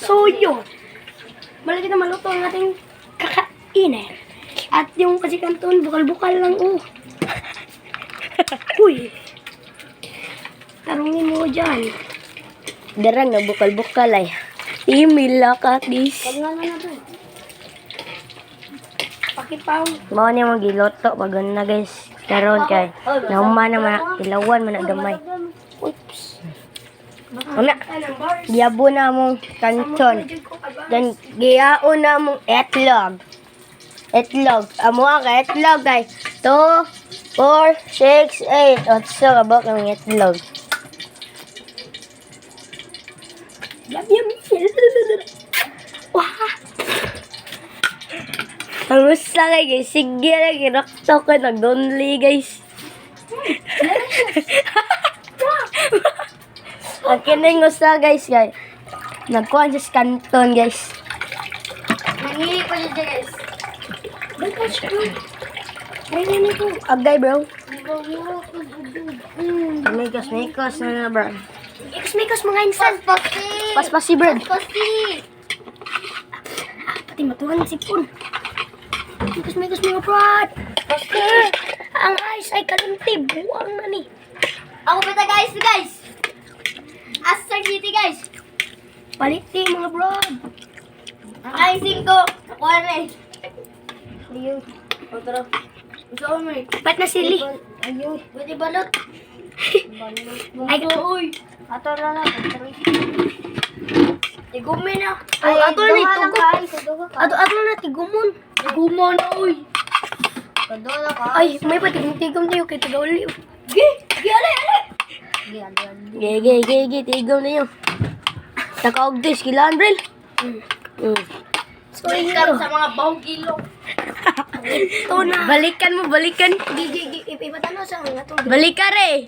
So yun, malaki na maluto ang ating kakainin. At yung kasi kanton, bukal-bukal lang, oh. Uy. Tarungin mo dyan. Darang na bukal-bukal ay. Imila ka, dis. Pag nga na doon. Pakipaw. Mao ni mo giloto pag na guys. Karon kay nauma naman ilawan man na gamay. Oops. Una, giyabo na mong kanton. Then giyaon na mong etlog. Etlog. Amo ka etlog kay 2, 4, 6, 8. Otso kabok ang etlog. Yum, yum. Wah. Ang gusto kay guys. Sige na kinakto ko nag-donly guys. Ang kining gusto guys guys. Nagkuhan sa kanton guys. Nangihi ko dyan, guys. Bagas ko. Ay, nito. Agay bro. Mikos na bro. Ikas-mikas mga insan. Paspasi bro. Pati matuhan ng sipon. Ikas-mikas mga brad. Ang ice ay kalintib. Buwang na ni. Ako pita guys. Asar City guys. Paliti mga brad. Ang icing ko. Nakuha na eh. Ayun. Otro. Gusto ko may. Ba't na sili? Ayun. Pwede balot. Ay, Uy. Ato na lang. Tigumin na. Ay, ato na ni tugo. Ato na tigumon. Tigumin na uy. Kadola ka. Ay, may patigong-tigong tayo kay Tagauli. Ale. Gege, tigaw na yun. Nakaog dis, kilaan bro. So, Ikaw sa mga bawgilo. ito na. Balikan mo, balikan. Ipatano sa mga itong Balikan eh.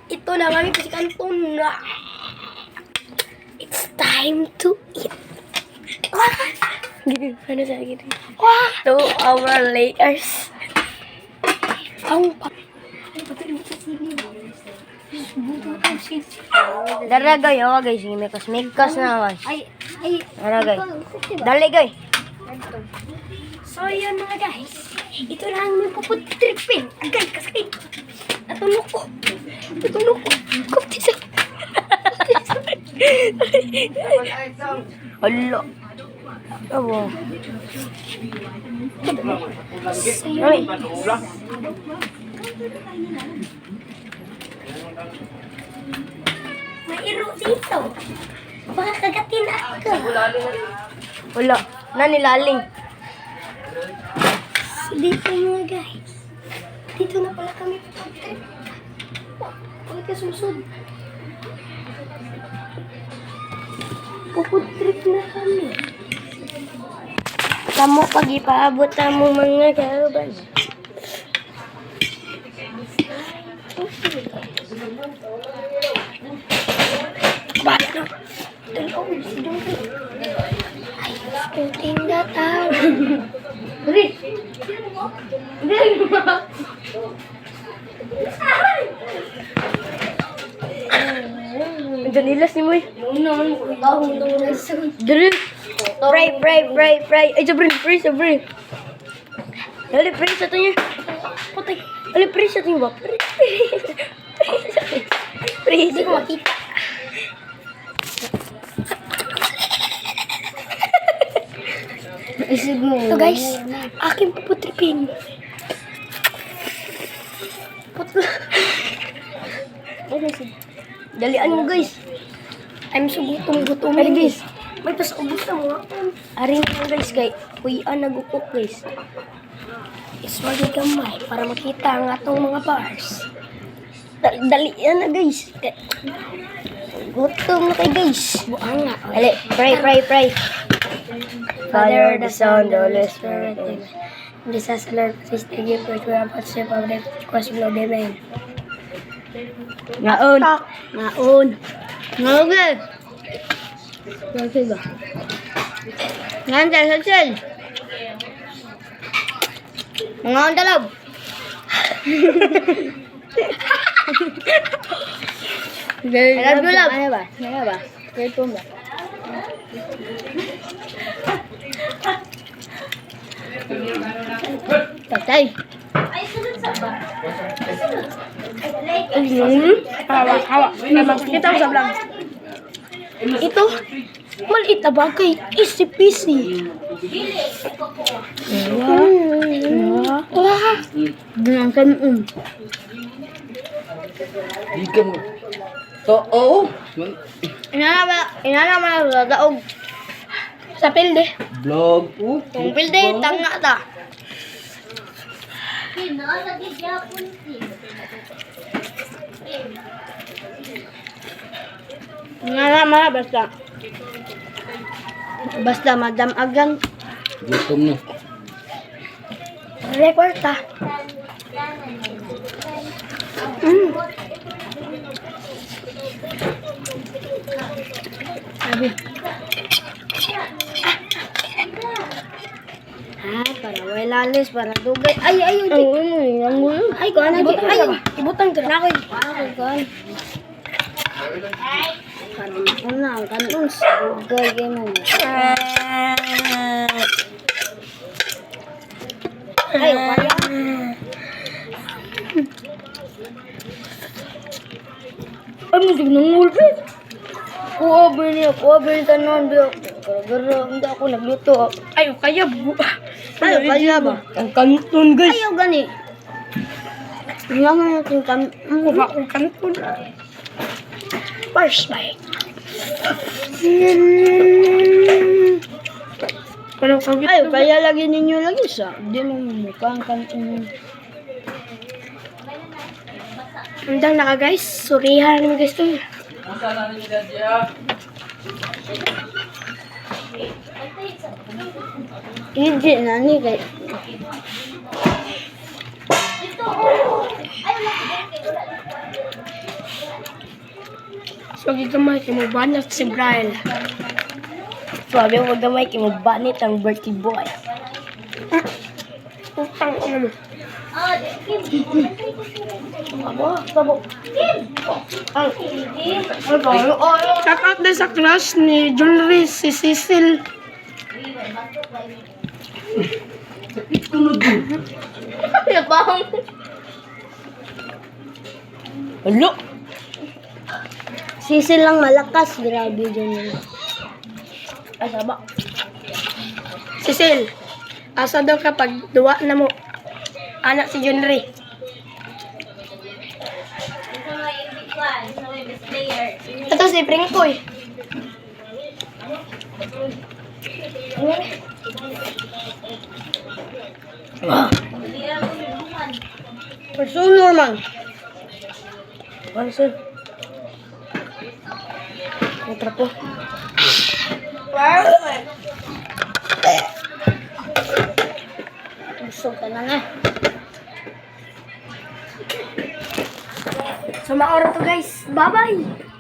ito na mami kasi kanton na. It's time to eat. Gini, ano sa gini? Wah! 2 hours later. Ang pa... Ay, pati rin sa sili. Buto ang sili. Dara guys, oh guys, mikos naman. Ay. Dara guys. Dali guys. So, yun mga guys. Ito lang may puputripin. Agad, kasakit. Natulog ko. Kuptisa. Hala. Abo. So, yun. Ay. May iro dito. Baka kagatin ako. Wala. Nanilaling. So, dito mga guys. Dito na pala kami puputrip. Bakit ka susod? Puputrip na kami. Kamu pag ipaabot na mo mga kauban. Bakit na? Tulog. Ay, puting dataw. Danilas ni mo eh. Tahong nung Dali. Pray. Ay, sabre. Dali, pray sa to niya. Putay. Dali, pray sa to niya ba? Pray. Hindi ko makita. Ito guys, aking puputripin. Dalian mo guys. I'm so gutom. Ay guys. May pasaubos na mga. Aring mo guys kay kuya nagukok guys. Is magigamay para makita ang atong mga bars. Dalian na guys. Gutom na kay guys. Buang nga. Dali, pray. Father, the Son, the Holy Spirit. Amen. This is the Lord, please take you for your partnership of the cross below. Amen. Ngaon. Ngaon. Okay ba? Ngaon sel. Ngaon dalab. Ano Dalab. ba? Ito ba? Tatay. Hawa. Kita ko sa vlog. Ito, maliit na bagay. Easy-peasy. Ganyan kanon. Di ka mo. Oo. Inana man sa daog. Sa pilde. Vlog. Kung pilde, tanga ta. Inana man basta. Basta madam agang. Gutom na. Record ta. Sabi. Para way lalis, para dugay. Ay, ay, ko ana di. Ay, Ibutang ka na. ay, kan. Karon una ang kanon dugay mo. Ay, kaya. Ay, musik ng ngulpit. Kuha ba tanon biyo. Gara-gara hindi ako nagluto. Ay, kaya bu. Ay, kaya ba? Ang kanton, guys. Ayaw gani. Nga nga yung Kuha kong kanton. First bite. Pero kagit. Ay, kaya lagi ninyo lagi sa. Di mo mukha ang kanton. Andang naka, guys. Surihan naman, guys, to. Hindi na ni kay. So, gigamay kay mo banat si Brian. Sabi mo gamay kay mo banit ang birthday boy. Utang ko naman. Shout out din sa class ni Jewelry, si Cecil. Hello. Sisi lang malakas, grabe dyan. Ay, saba. Cecil, asa daw kapag duwa na mo anak si Jewelry. Ito si Pringkoy. Personal man. Pansin. Otra po. Busog ka na nga. So, maoro to, guys. Bye-bye!